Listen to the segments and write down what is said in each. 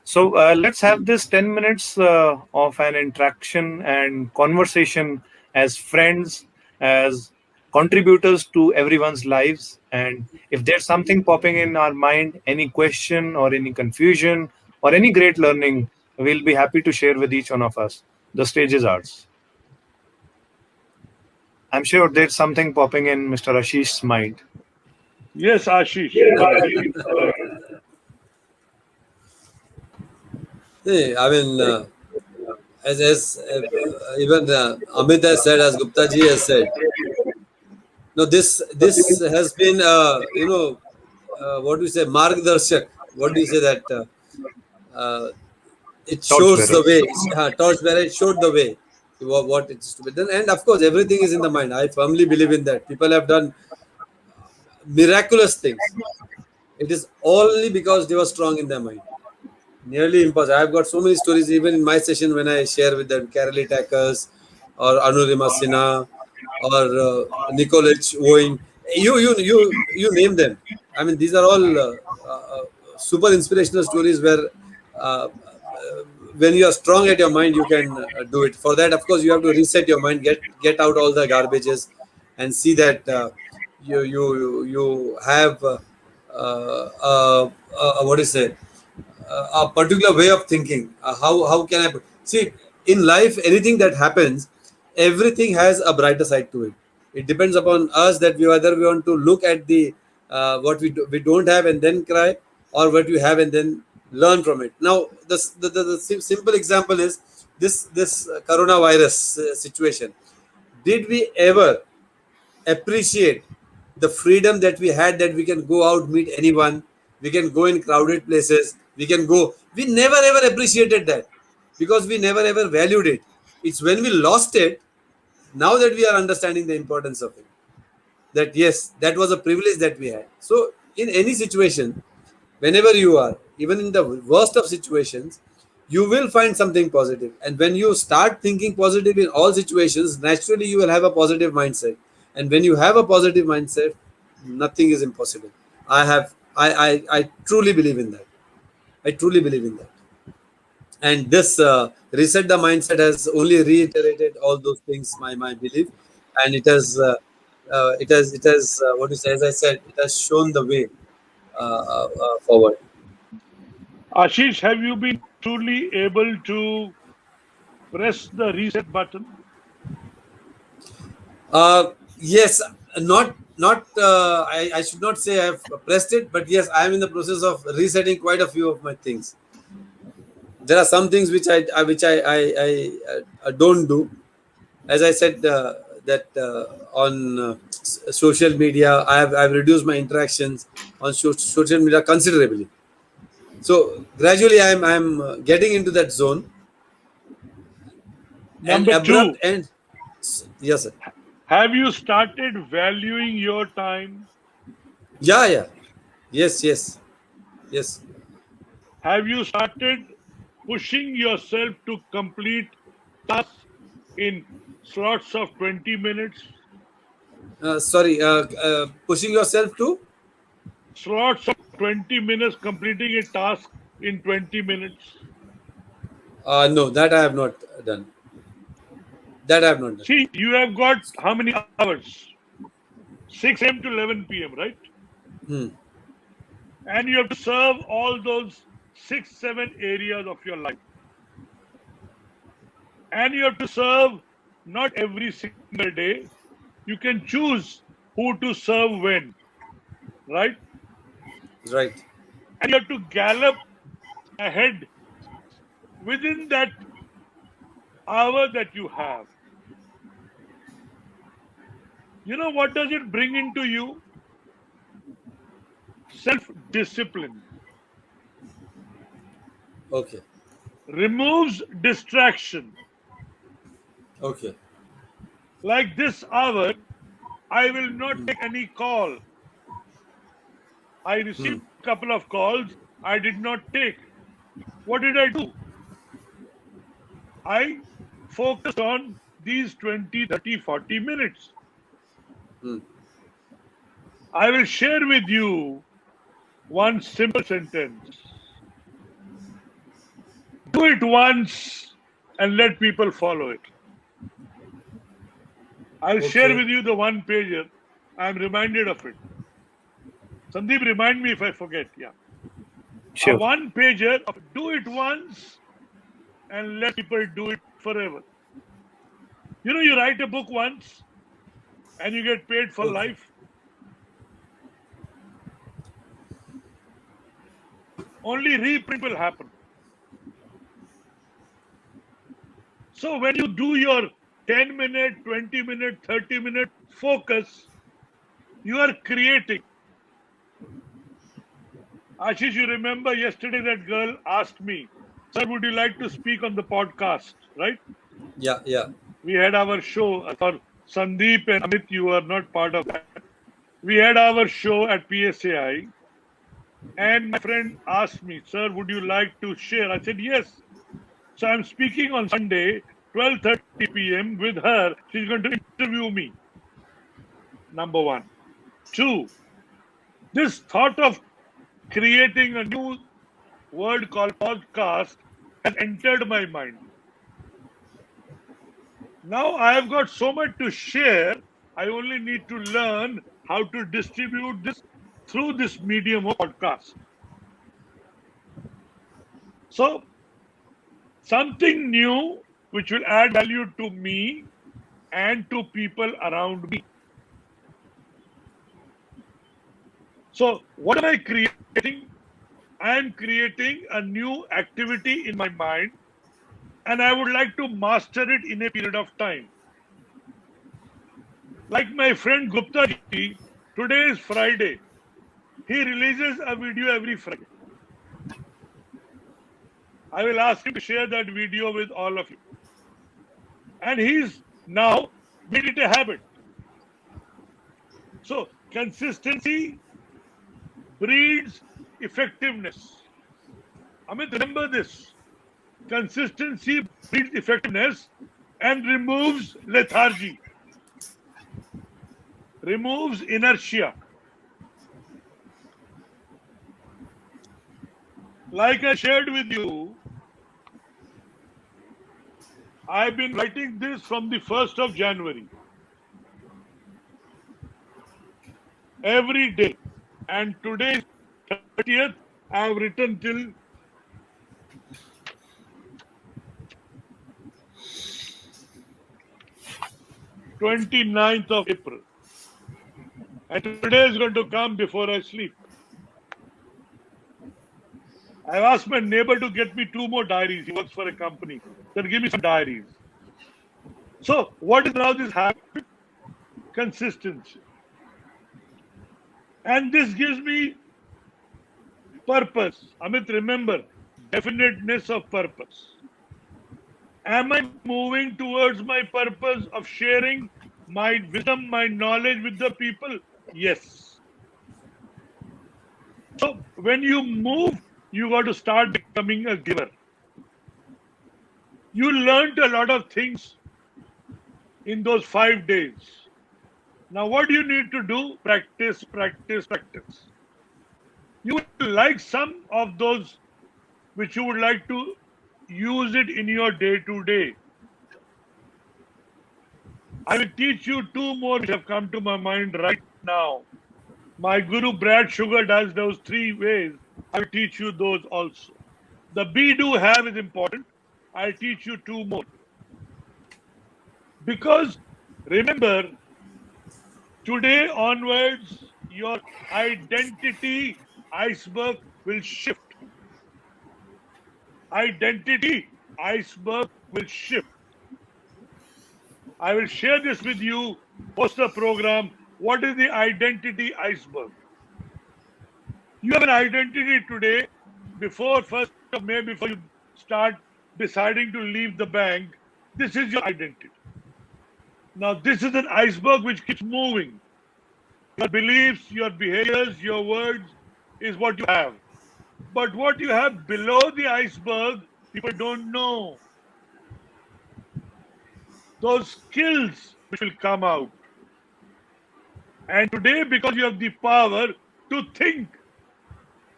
So let's have this 10 minutes of an interaction and conversation as friends, as contributors to everyone's lives. And if there's something popping in our mind, any question or any confusion or any great learning, we'll be happy to share with each one of us. The stage is ours. I'm sure there's something popping in Mr. Ashish's mind. Yes, Ashish, go ahead. Hey, I mean, as even Amit has said, as Gupta ji has said, no, this has been, what do you say, Margdarshak. What do you say that? Uh, it shows Torchbearer. the way. Torchbearer, it showed the way. What it's to be done, and of course, everything is in the mind. I firmly believe in that. People have done miraculous things. It is only because they were strong in their mind. Nearly impossible. I've got so many stories, even in my session when I share with them Kerala Tackers or Anurima Sinha or Nikolic Owing. You name them. I mean, these are all super inspirational stories where when you are strong at your mind, you can do it. For that, of course, you have to reset your mind, get out all the garbages, and see that you have what is it? A particular way of thinking. How can I see in life anything that happens, everything has a brighter side to it. It depends upon us that whether we want to look at the what we don't have and then cry, or what we have and then learn from it. Now, the simple example is this coronavirus situation. Did we ever appreciate the freedom that we had, that we can go out, meet anyone, we can go in crowded places, we never ever appreciated that, because we never ever valued it. It's when we lost it, now that we are understanding the importance of it, that yes, that was a privilege that we had. So in any situation, whenever you are, even in the worst of situations, you will find something positive. And when you start thinking positive in all situations, naturally you will have a positive mindset. And when you have a positive mindset, nothing is impossible. I truly believe in that. I truly believe in that. And this reset the mindset has only reiterated all those things, my belief. And it has what you say, as I said, it has shown the way forward. Ashish, have you been truly able to press the reset button? Yes, I should not say I've pressed it, but yes, I am in the process of resetting quite a few of my things. There are some things which I don't do. As I said, that on social media, I've reduced my interactions on social media considerably. So gradually, I'm getting into that zone. And Number abrupt two, end. Yes, sir. have you started valuing your time? Yeah, yeah. Yes, yes, yes. Have you started pushing yourself to complete tasks in slots of 20 minutes? Sorry, pushing yourself to. Slots of 20 minutes, completing a task in 20 minutes. No, that I have not done. That I have not done. See, you have got how many hours? 6 a.m. to 11 p.m., right? Hmm. And you have to serve all those 6, 7 areas of your life. And you have to serve not every single day. You can choose who to serve when, right? Right. And you have to gallop ahead within that hour that you have. You know what does it bring into you? Self discipline. Okay. Removes distraction. Okay. Like this hour, I will not take any call. I Hmm. received a couple of calls I did not take. What did I do? I focused on these 20, 30, 40 minutes. Hmm. I will share with you one simple sentence. Do it once and let people follow it. I'll share Okay. with you the one pager. I'm reminded of it. Sandeep, remind me if I forget. Yeah. A Sure. one pager of do it once and let people do it forever. You know, you write a book once and you get paid for Okay. life. Only reprint will happen. So when you do your 10-minute, 20-minute, 30-minute focus, you are creating. Ashish, you remember yesterday that girl asked me, "Sir, would you like to speak on the podcast?" Right? Yeah, yeah. We had our show for Sandeep and Amit. You are not part of that. We had our show at PSAI, and my friend asked me, "Sir, would you like to share?" I said, "Yes." So I'm speaking on Sunday, 12:30 p.m. with her. She's going to interview me. Number one. Two, this thought of creating a new word called podcast has entered my mind. Now I have got so much to share. I only need to learn how to distribute this through this medium of podcast. So something new which will add value to me and to people around me. So what am I creating? I am creating a new activity in my mind and I would like to master it in a period of time. Like my friend Gupta ji, today is Friday. He releases a video every Friday. I will ask him to share that video with all of you. And he's now made it a habit. So consistency breeds effectiveness. Amit, remember this. Consistency breeds effectiveness and removes lethargy, removes inertia. Like I shared with you, I've been writing this from the 1st of January. Every day. And today is 30th. I have written till 29th of April. And today is going to come before I sleep. I've asked my neighbor to get me 2 more diaries. He works for a company. Then give me some diaries. So what is now this habit? Consistency. And this gives me purpose. Amit, remember, definiteness of purpose. Am I moving towards my purpose of sharing my wisdom, my knowledge with the people? Yes. So when you move, you got to start becoming a giver. You learned a lot of things in those 5 days. Now, what do you need to do? Practice, practice, practice. You will like some of those which you would like to use it in your day to day. I will teach you 2 more which have come to my mind right now. My Guru Brad Sugar does those 3 ways. I will teach you those also. The be do have is important. I'll teach you 2 more. Because remember, today onwards, your identity iceberg will shift. Identity iceberg will shift. I will share this with you post the program. What is the identity iceberg? You have an identity today before 1st of May, before you start deciding to leave the bank. This is your identity. Now, this is an iceberg which keeps moving. Your beliefs, your behaviors, your words is what you have. But what you have below the iceberg, people don't know. Those skills which will come out. And today, because you have the power to think,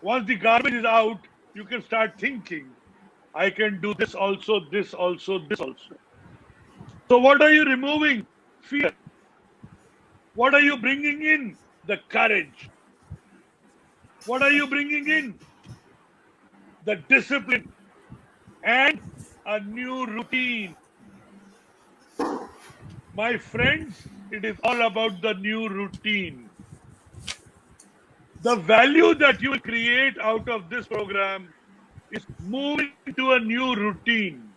once the garbage is out, you can start thinking. I can do this also, this also, this also. So what are you removing? Fear. What are you bringing in? The courage. What are you bringing in? The discipline and a new routine. My friends, it is all about the new routine. The value that you will create out of this program is moving to a new routine,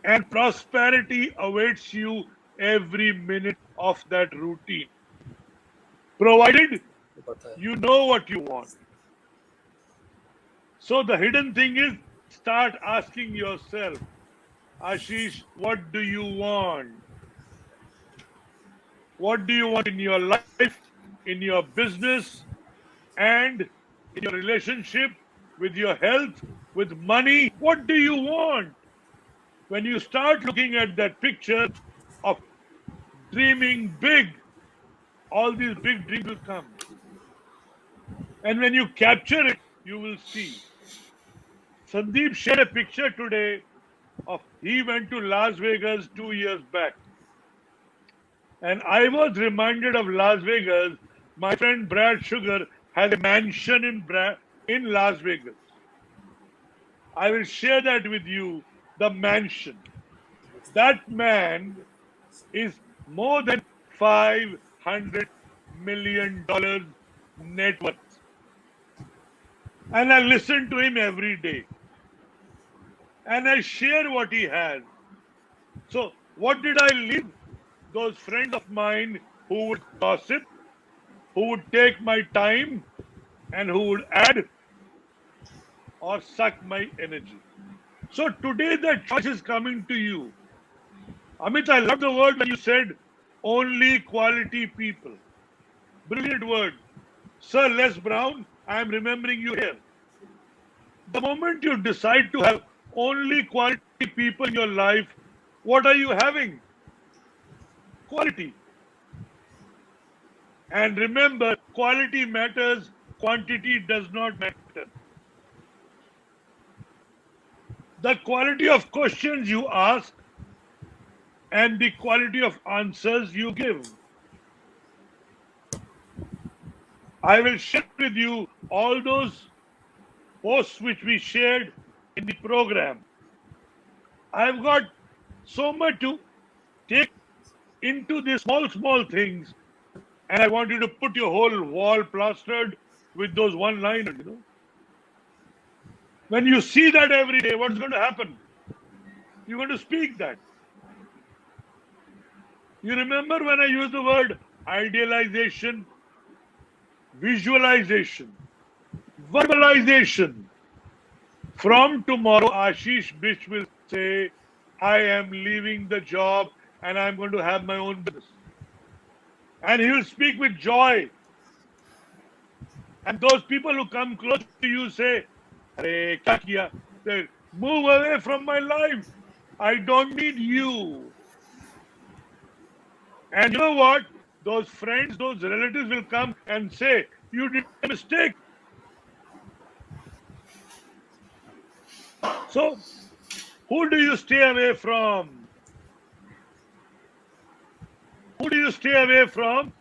and prosperity awaits you every minute of that routine, provided you know what you want. So the hidden thing is, start asking yourself, Ashish, what do you want? What do you want in your life, in your business, and in your relationship, with your health, with money? What do you want? When you start looking at that picture of dreaming big, all these big dreams will come. And when you capture it, you will see. Sandeep shared a picture today of he went to Las Vegas 2 years back. And I was reminded of Las Vegas. My friend Brad Sugar has a mansion in Las Vegas. I will share that with you. The mansion. That man is more than $500 million net worth. And I listen to him every day. And I share what he has. So, what did I leave? Those friends of mine who would gossip, who would take my time, and who would add or suck my energy. So, today the choice is coming to you. Amit, I love the word when you said only quality people. Brilliant word. Sir Les Brown, I am remembering you here. The moment you decide to have only quality people in your life, what are you having? Quality. And remember, quality matters, quantity does not matter. The quality of questions you ask and the quality of answers you give. I will share with you all those posts which we shared in the program. I've got so much to take into these small things, and I want you to put your whole wall plastered with those one-liners. When you see that every day, what's going to happen? You're going to speak that. You remember when I used the word idealization, visualization, verbalization. From tomorrow, Ashish Bisht will say, I am leaving the job and I'm going to have my own business. And he will speak with joy. And those people who come close to you say, Arey, kya kiya? Say, move away from my life. I don't need you. And you know what? Those friends, those relatives will come and say, you did a mistake. So, who do you stay away from? Who do you stay away from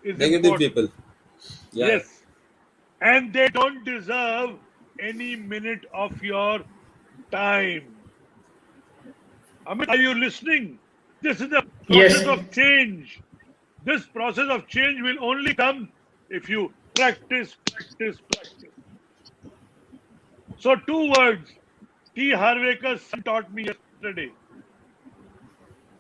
is Negative important. people. Yeah. Yes. And they don't deserve any minute of your time. Amit, are you listening? This is a process Yes, of change. This process of change will only come if you practice, practice, practice. So, two words T. Harvekar's son taught me yesterday.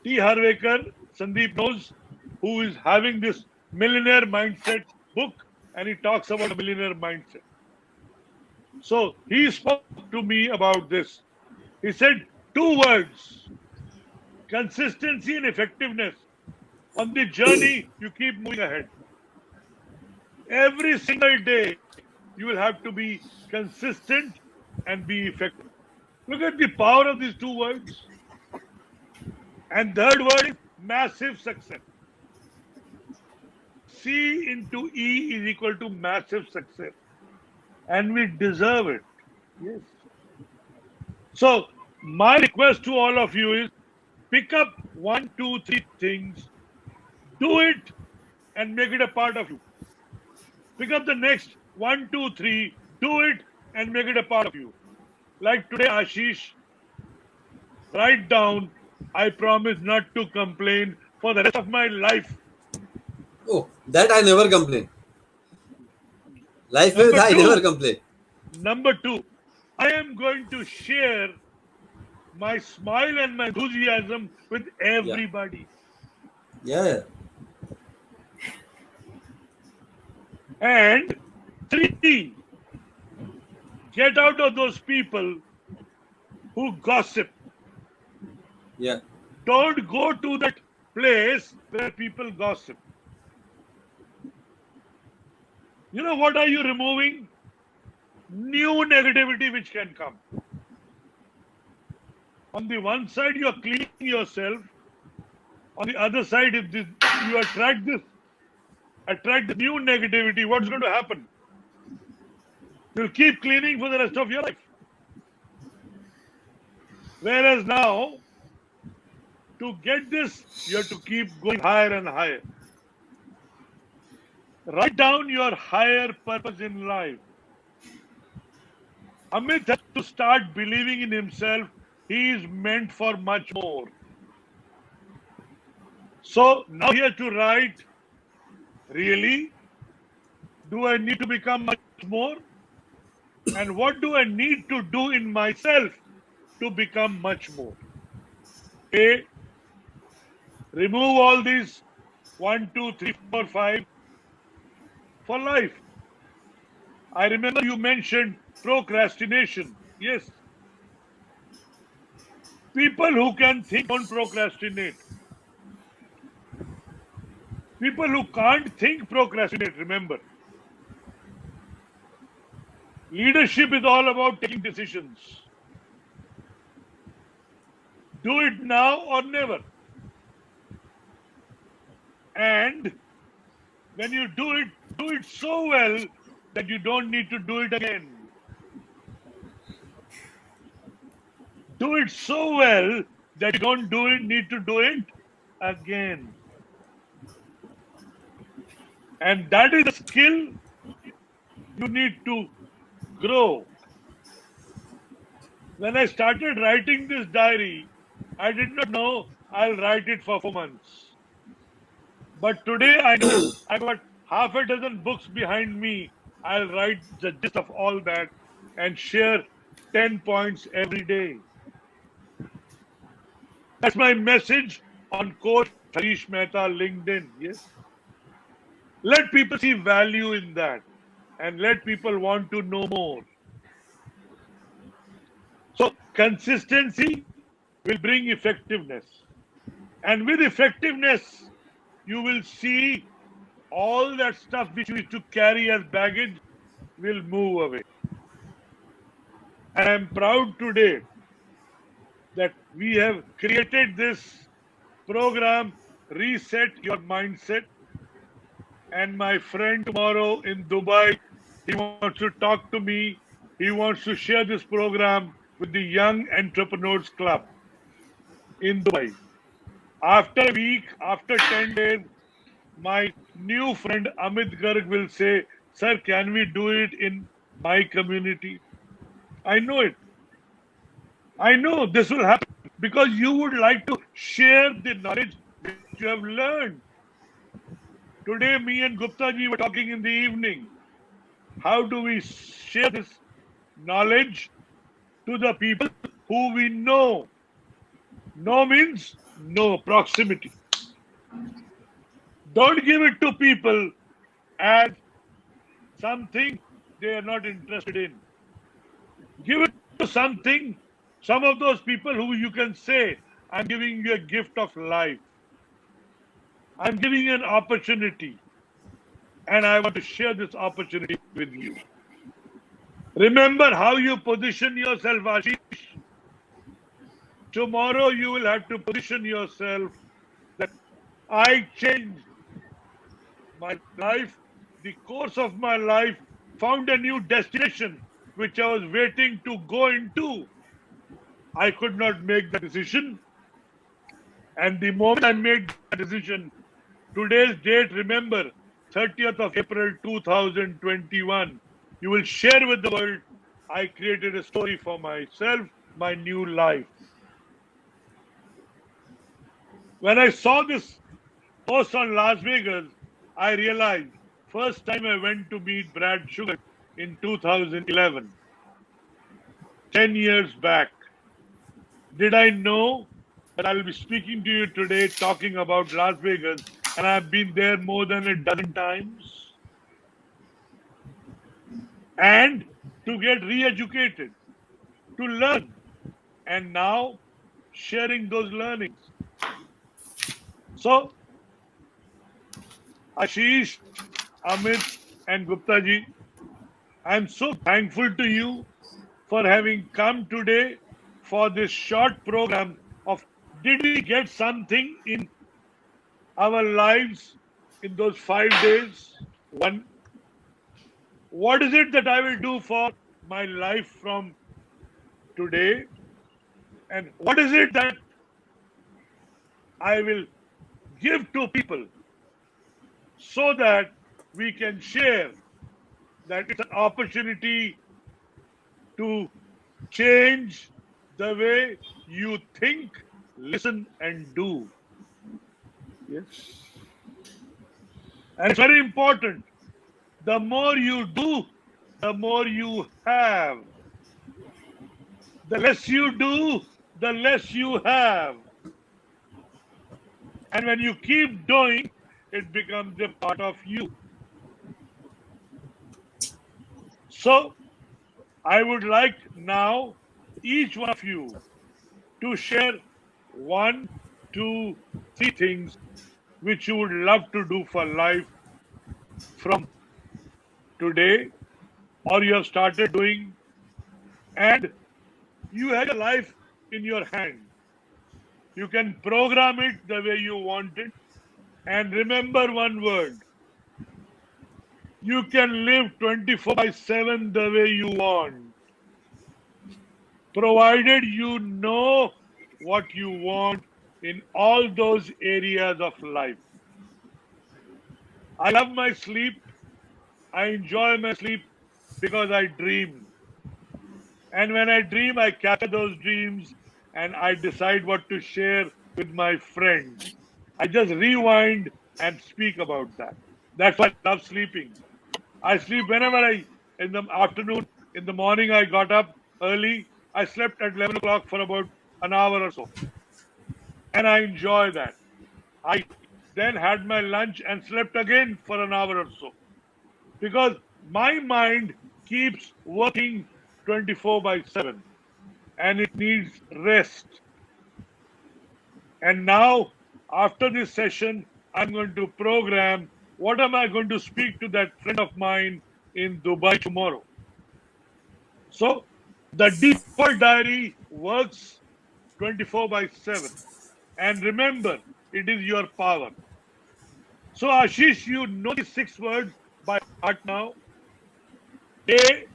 T. Harvekar, Sandeep knows, who is having this millionaire mindset book, and he talks about a millionaire mindset. So he spoke to me about this. He said two words: consistency and effectiveness. On the journey, you keep moving ahead. Every single day, you will have to be consistent and be effective. Look at the power of these two words. And third word is massive success. C into E is equal to massive success. And we deserve it. Yes. So my request to all of you is pick up one, two, three things, do it, and make it a part of you. Pick up the next one, two, three, do it, and make it a part of you. Like today, Ashish, write down, I promise not to complain for the rest of my life. Oh, that I never complain. Life with Number I never two, complain. number two, I am going to share my smile and my enthusiasm with Yeah. everybody. Yeah. And three, get out of those people who gossip. Yeah. Don't go to that place where people gossip. You know what are you removing? New negativity which can come. On the one side, you are cleaning yourself. On the other side, if you attract the new negativity, what's going to happen? You'll keep cleaning for the rest of your life. Whereas now, to get this, you have to keep going higher and higher. Write down your higher purpose in life. Amit has to start believing in himself. He is meant for much more. So now he has to write, really? Do I need to become much more? And what do I need to do in myself to become much more? A, remove all these 1, 2, 3, 4, 5 for life. I remember you mentioned procrastination. Yes, people who can think don't procrastinate. People who can't think procrastinate. Remember, leadership is all about taking decisions. Do it now or never. And when you do it so well that you don't need to do it again. Do it so well that you don't need to do it again. And that is a skill you need to grow. When I started writing this diary, I did not know I'll write it for 4 months. But today I know I got half a dozen books behind me. I'll write the gist of all that and share 10 points every day. That's my message on Coach Harish Mehta LinkedIn. Yes. Let people see value in that and let people want to know more. So, consistency will bring effectiveness. And with effectiveness, you will see all that stuff which you used to carry as baggage will move away. And I'm proud today that we have created this program, Reset Your Mindset. And my friend tomorrow in Dubai, he wants to talk to me. He wants to share this program with the Young Entrepreneurs Club in Dubai. After a week, after 10 days, my new friend Amit Garg will say, Sir, can we do it in my community? I know it. I know this will happen because you would like to share the knowledge which you have learned. Today, me and Gupta ji were talking in the evening. How do we share this knowledge to the people who we know? No means no proximity. Don't give it to people as something they are not interested in. Give it to something, some of those people who you can say, I'm giving you a gift of life. I'm giving you an opportunity. And I want to share this opportunity with you. Remember how you position yourself, Ashish. Tomorrow you will have to position yourself that I changed my life, the course of my life, found a new destination which I was waiting to go into. I could not make the decision. And the moment I made the decision, today's date, remember, 30th of April 2021, you will share with the world, I created a story for myself, my new life. When I saw this post on Las Vegas, I realized first time I went to meet Brad Sugar in 2011, 10 years back. Did I know that I'll be speaking to you today talking about Las Vegas and I've been there more than a dozen times? And to get re educated, to learn, and now sharing those learnings. So, Ashish, Amit, and Gupta ji, I'm so thankful to you for having come today for this short program of did we get something in our lives in those 5 days? One, what is it that I will do for my life from today? And what is it that I will give to people so that we can share that it's an opportunity to change the way you think, listen, and do. Yes. And it's very important. The more you do, the more you have. The less you do, the less you have. And when you keep doing, it becomes a part of you. So I would like now each one of you to share one, two, three things which you would love to do for life from today or you have started doing and you have your life in your hand. You can program it the way you want it. And remember one word, you can live 24 by 7 the way you want, provided you know what you want in all those areas of life. I love my sleep. I enjoy my sleep because I dream. And when I dream, I capture those dreams and I decide what to share with my friends. I just rewind and speak about that. That's why I love sleeping. I sleep whenever in the afternoon, in the morning, I got up early. I slept at 11 o'clock for about an hour or so. And I enjoy that. I then had my lunch and slept again for an hour or so. Because my mind keeps working 24 by 7 and it needs rest. And now, after this session, I'm going to program what am I going to speak to that friend of mine in Dubai tomorrow. So, the default diary works 24 by 7. And remember, it is your power. So, Ashish, you know these 6 words by heart now. A,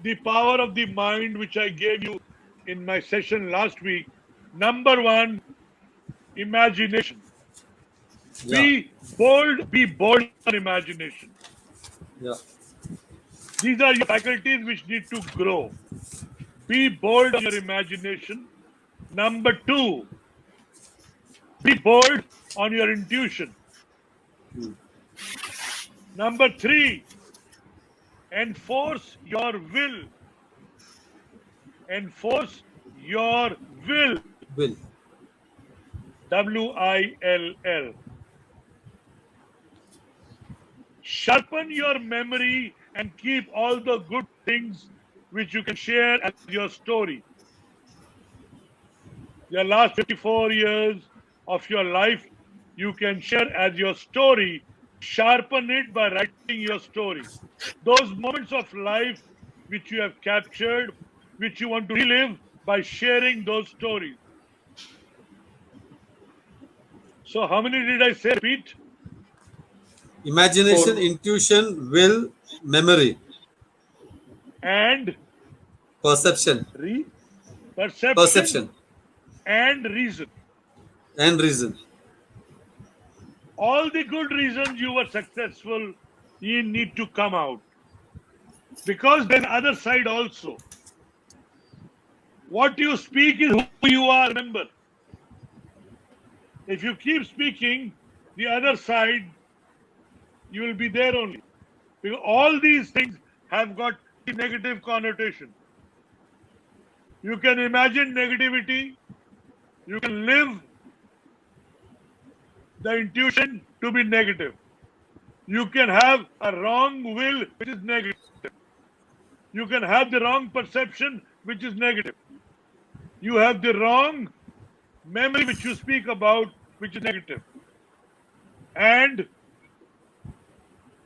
the power of the mind, which I gave you in my session last week. Number 1, imagination. Yeah, Be bold in your imagination. yeah, These are your faculties which need to grow. Be bold on your imagination. Number 2, be bold on your intuition. Number 3, enforce your will. Enforce your will. will. WILL. Sharpen your memory and keep all the good things which you can share as your story. Your last 54 years of your life, you can share as your story. Sharpen it by writing your story. Those moments of life which you have captured, which you want to relive by sharing those stories. So, how many did I say? Repeat. Imagination, Four. intuition, will, memory, And perception. re perception, perception, and reason. and reason. All the good reasons you were successful, you need to come out. Because there's other side also. What you speak is who you are, remember. If you keep speaking the other side, you will be there only. Because all these things have got the negative connotation. You can imagine negativity, you can live the intuition to be negative. You can have a wrong will, which is negative. You can have the wrong perception, which is negative. You have the wrong memory, which you speak about, which is negative. And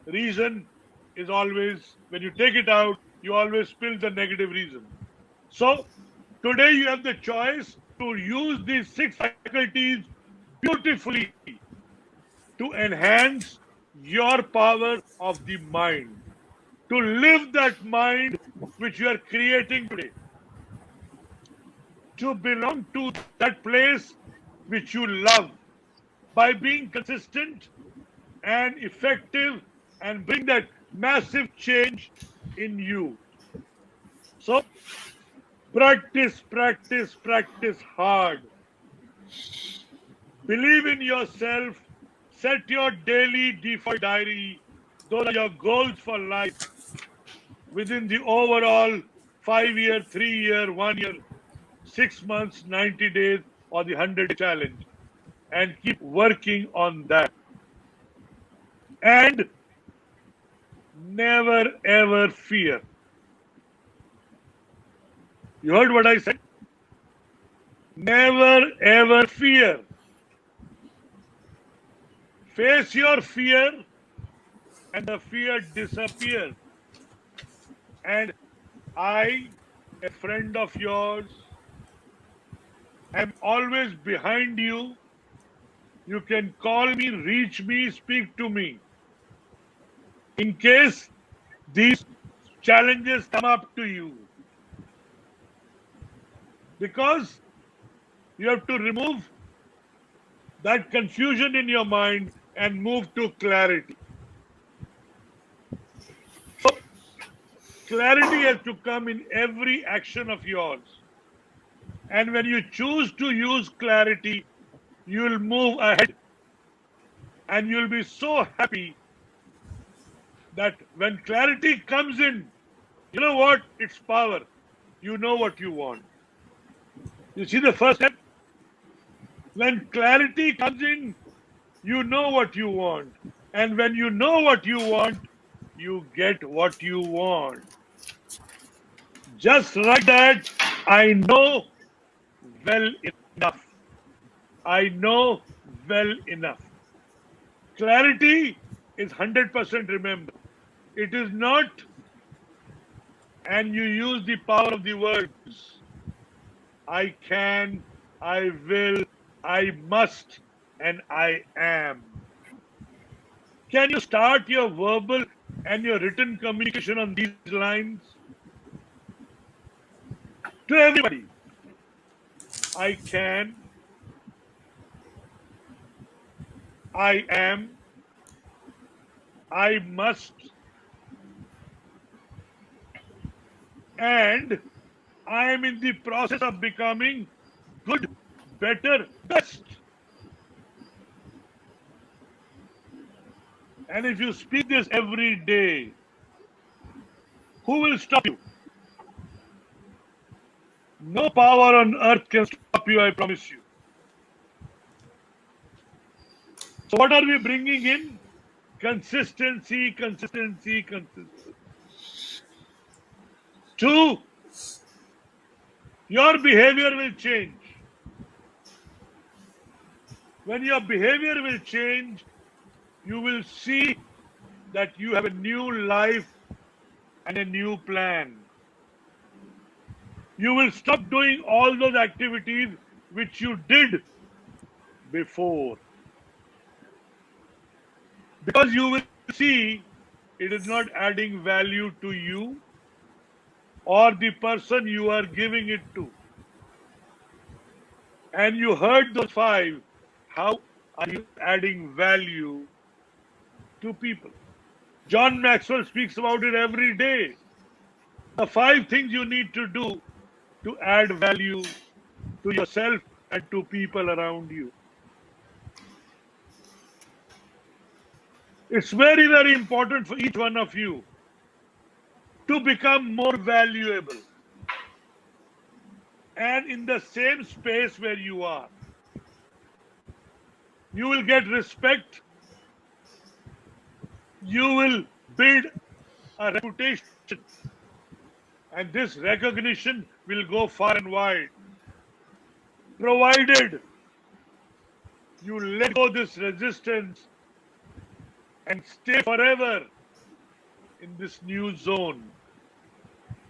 reason is always, when you take it out, you always spill the negative reason. So, today you have the choice to use these six faculties beautifully to enhance your power of the mind, to live that mind which you are creating today, to belong to that place which you love by being consistent and effective and bring that massive change in you. So, practice, practice, practice hard. Believe in yourself. Set your daily default diary. Those are your goals for life within the overall 5 year, 3 year, 1 year, 6 months, 90 days, or the 100 challenge. And keep working on that. And never ever fear. You heard what I said? Never ever fear. Face your fear and the fear disappears. And I, a friend of yours, am always behind you. You can call me, reach me, speak to me. In case these challenges come up to you. Because you have to remove that confusion in your mind and move to clarity. So, clarity has to come in every action of yours. And when you choose to use clarity, you will move ahead and you'll be so happy that when clarity comes in, you know what? It's power. You know what you want. You see the first step? When clarity comes in, you know what you want. And when you know what you want, you get what you want. Just like that, I know well enough. I know well enough. Clarity is 100%, remember. It is not, and you use the power of the words. I can, I will, I must, and I am. Can you start your verbal and your written communication on these lines? To everybody. I can, I am, I must, and I am in the process of becoming good, better, best. And if you speak this every day, who will stop you? No power on earth can stop you, I promise you. So, what are we bringing in? Consistency, consistency, consistency. Two, your behavior will change. When your behavior will change, you will see that you have a new life and a new plan. You will stop doing all those activities which you did before. Because you will see it is not adding value to you or the person you are giving it to. and you heard those five, how are you adding value to people? John Maxwell speaks about it every day. The five things you need to do to add value to yourself and to people around you. It's very, very important for each one of you to become more valuable and in the same space where you are. You will get respect, you will build a reputation, and this recognition will go far and wide, provided you let go this resistance and stay forever in this new zone.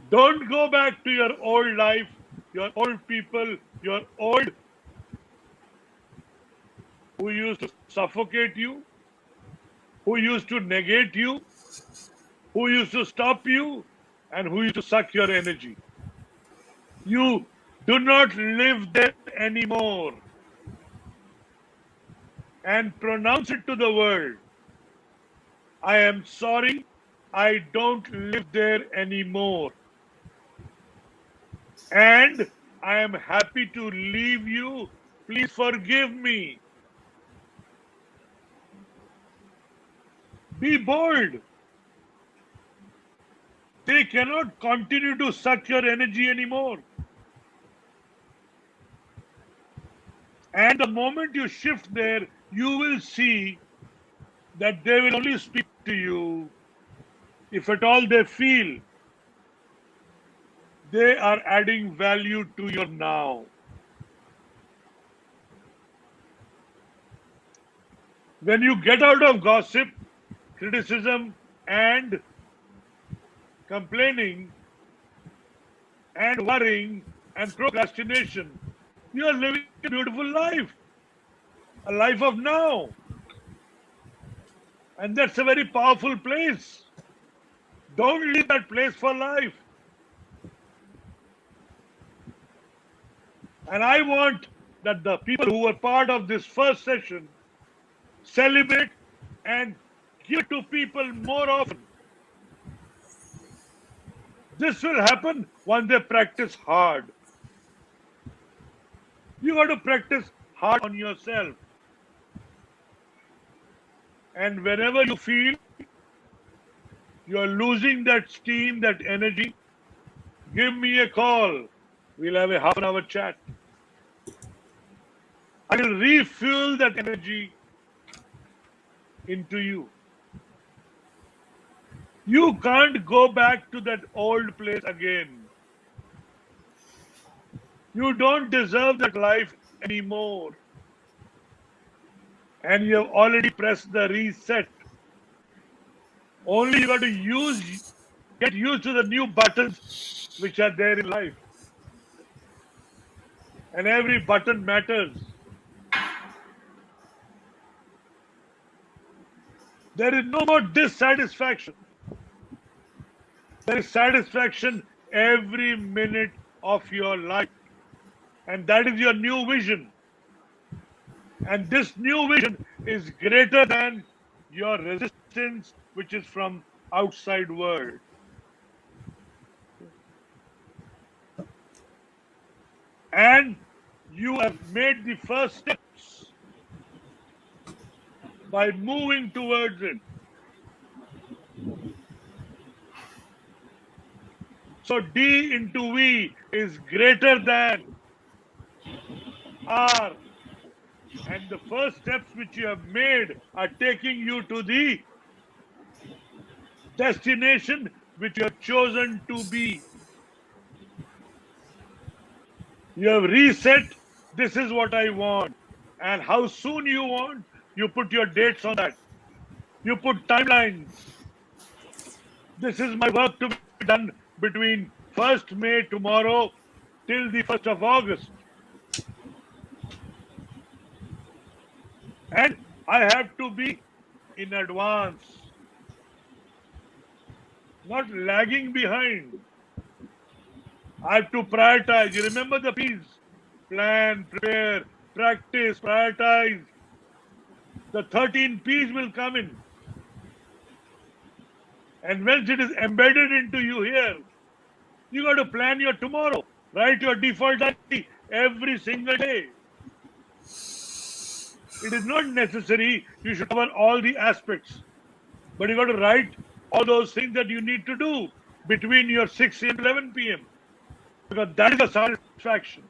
Don't go back to your old life, your old people, your old who used to suffocate you, who used to negate you, who used to stop you, and who used to suck your energy. You do not live there anymore. And pronounce it to the world. I am sorry, I don't live there anymore. And I am happy to leave you. Please forgive me. Be bold. They cannot continue to suck your energy anymore. And the moment you shift there, you will see that they will only speak to you if at all they feel they are adding value to your now. When you get out of gossip, criticism, and complaining, and worrying, and procrastination, you are living a beautiful life, a life of now. And that's a very powerful place. Don't leave that place for life. And I want that the people who were part of this first session celebrate and give to people more often. This will happen when they practice hard. You got to practice hard on yourself. And whenever you feel you're losing that steam, that energy, give me a call. We'll have a half an hour chat. I will refuel that energy into you. You can't go back to that old place again. You don't deserve that life anymore. And you have already pressed the reset. Only you got to get used to the new buttons which are there in life. And every button matters. There is no more dissatisfaction. There is satisfaction every minute of your life. And that is your new vision. And this new vision is greater than your resistance, which is from outside world. And you have made the first steps by moving towards it. So D into V is greater than R. And the first steps which you have made are taking you to the destination which you have chosen to be. You have reset. This is what I want. And how soon you want, you put your dates on that. You put timelines. This is my work to be done between 1st May tomorrow till the 1st of August. And I have to be in advance, not lagging behind. I have to prioritize. You remember the P's. plan, prepare, practice, prioritize. The 13 P's will come in. And once it is embedded into you here, you got to plan your tomorrow. Write your default diary every single day. It is not necessary you should cover all the aspects, but you got to write all those things that you need to do between your 6 a.m. to 11 p.m. Because that is your satisfaction,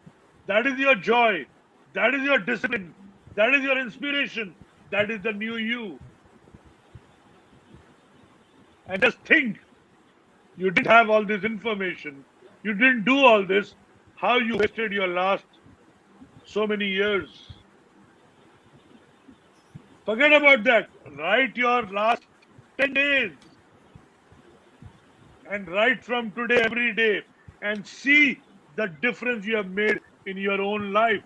that is your joy, that is your discipline, that is your inspiration, that is the new you. And just think, you didn't have all this information, you didn't do all this, how you wasted your last so many years. Forget about that. Write your last 10 days and write from today every day and see the difference you have made in your own life.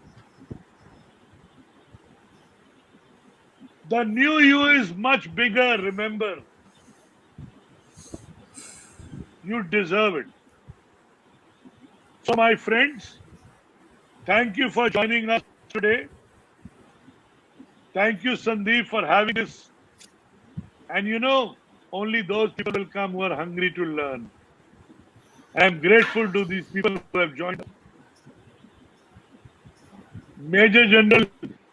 The new you is much bigger, remember. You deserve it. So, my friends, thank you for joining us today. Thank you, Sandeep, for having this. And only those people will come who are hungry to learn. I am grateful to these people who have joined us. Major General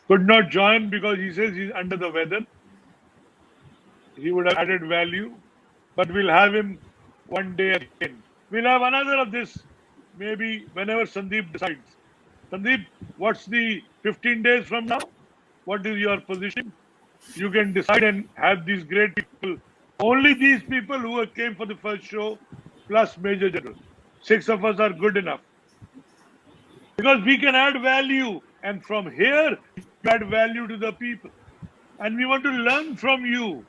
could not join because he says he's under the weather. He would have added value, but we'll have him one day again. We'll have another of this maybe whenever Sandeep decides. Sandeep, what's the 15 days from now? What is your position? You can decide and have these great people. Only these people who came for the first show, plus Major General. 6 of us are good enough. Because we can add value. And from here, we add value to the people. And we want to learn from you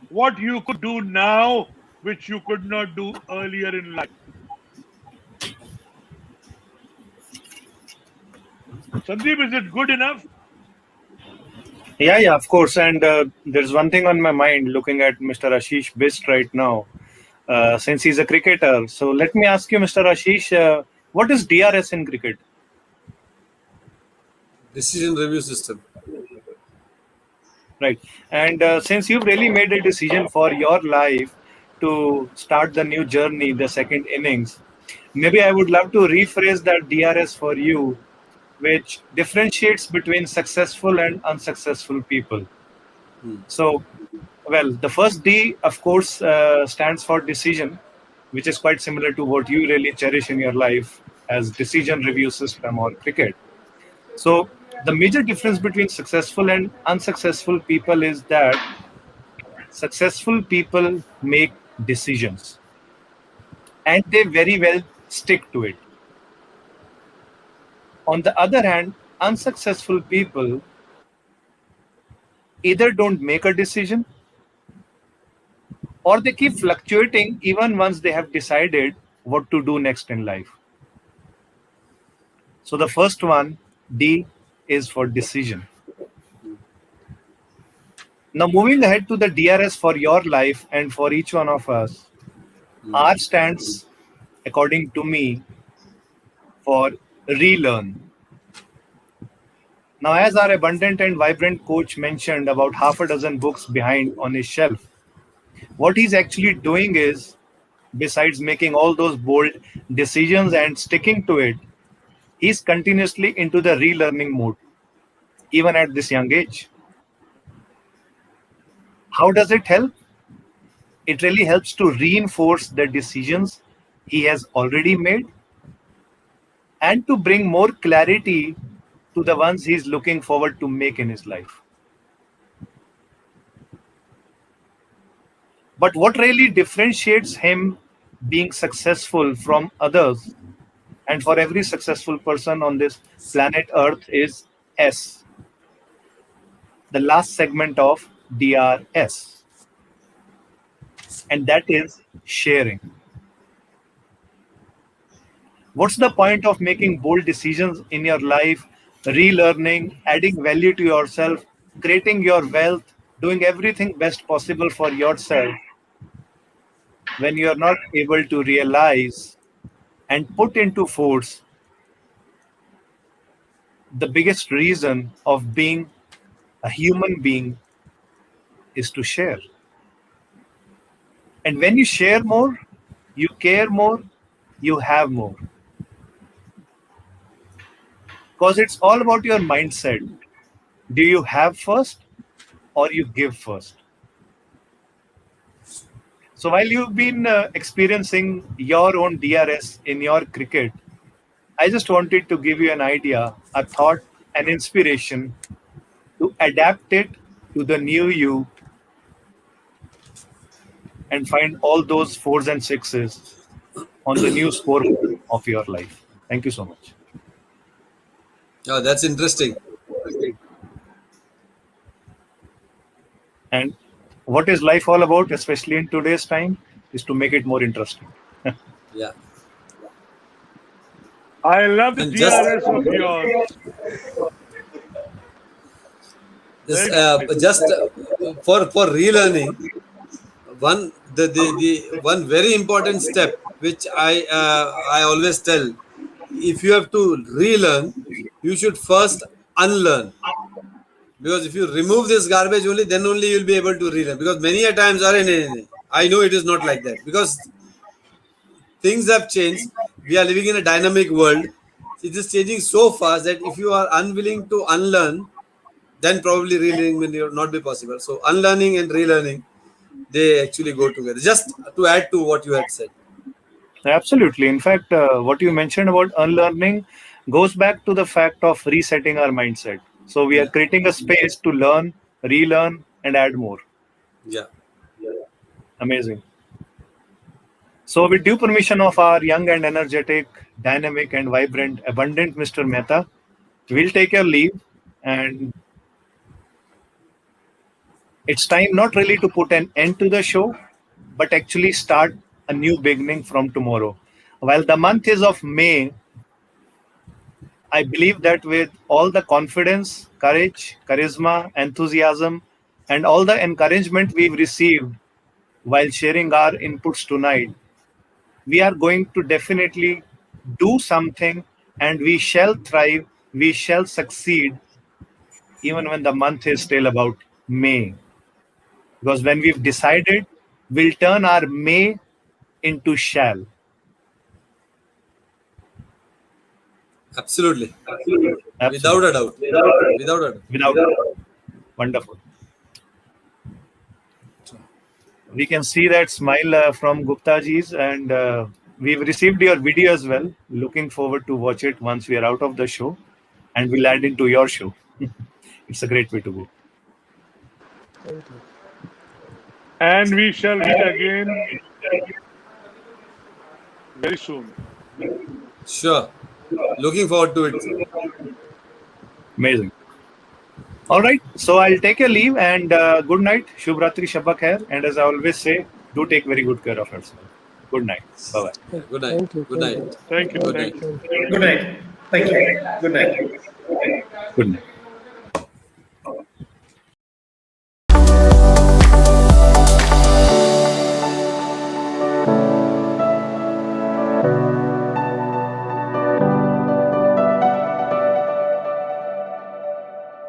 what you could do now, which you could not do earlier in life. Sandeep, is it good enough? Yeah, of course. And there's one thing on my mind looking at Mr. Ashish Bisht right now, since he's a cricketer. So let me ask you, Mr. Ashish, what is DRS in cricket? Decision review system. Right. And since you've really made a decision for your life to start the new journey, the second innings, maybe I would love to rephrase that DRS for you, which differentiates between successful and unsuccessful people. So, well, the first D, of course, stands for decision, which is quite similar to what you really cherish in your life as decision review system or cricket. So, the major difference between successful and unsuccessful people is that successful people make decisions and they very well stick to it. On the other hand, unsuccessful people either don't make a decision or they keep fluctuating even once they have decided what to do next in life. So the first one, D, is for decision. Now, moving ahead to the DRS for your life and for each one of us, R stands, according to me, for relearn. Now, as our abundant and vibrant coach mentioned about half a dozen books behind on his shelf, what he's actually doing is, besides making all those bold decisions and sticking to it, he's continuously into the relearning mode, even at this young age. How does it help? It really helps to reinforce the decisions he has already made and to bring more clarity to the ones he's looking forward to make in his life. But what really differentiates him being successful from others and for every successful person on this planet Earth is S, the last segment of DRS, and that is sharing. What's the point of making bold decisions in your life, relearning, adding value to yourself, creating your wealth, doing everything best possible for yourself when you are not able to realize and put into force the biggest reason of being a human being is to share. And when you share more, you care more, you have more. Because it's all about your mindset. Do you have first or you give first? So while you've been experiencing your own DRS in your cricket, I just wanted to give you an idea, a thought, an inspiration to adapt it to the new you and find all those fours and sixes on the new scoreboard of your life. Thank you so much. Oh, that's interesting. And what is life all about, especially in today's time, is to make it more interesting. Yeah. I love the And just DRS of yours. this, Very nice. just for relearning, the one very important step which I always tell, if you have to relearn, you should first unlearn. Because if you remove this garbage only, then only you'll be able to relearn. Because many a times, I know it is not like that. Because things have changed. We are living in a dynamic world. It is changing so fast that if you are unwilling to unlearn, then probably relearning will not be possible. So unlearning and relearning, they actually go together. Just to add to what you had said. Absolutely. In fact, what you mentioned about unlearning goes back to the fact of resetting our mindset. So we are Yeah, creating a space to learn, relearn, and add more. yeah, Amazing. So, with due permission of our young and energetic, dynamic and vibrant, abundant Mr. Mehta, we'll take your leave. And it's time not really to put an end to the show, but actually start a new beginning from tomorrow. While the month is of May, I believe that with all the confidence, courage, charisma, enthusiasm, and all the encouragement we've received while sharing our inputs tonight, we are going to definitely do something and we shall thrive, we shall succeed, even when the month is still about May. Because when we've decided, we'll turn our May into shall. absolutely. Without Absolutely. a doubt. Without a doubt. Without wonderful. We can see that smile from Gupta ji's, and we've received your video as well. Looking forward to watch it once we are out of the show, and we'll add into your show. It's a great way to go. Thank you. And we shall meet again very soon. Sure. Looking forward to it, sir. Amazing. All right, so I'll take your leave and good night. Shubh Ratri, Shabak Khair. And as I always say, do take very good care of yourself. Good night. Bye bye. Yeah, good night. Thank you. Good Thank you. night. Thank you. Good Thank night. you. Thank you. Good night. Thank you. Good night. Good night.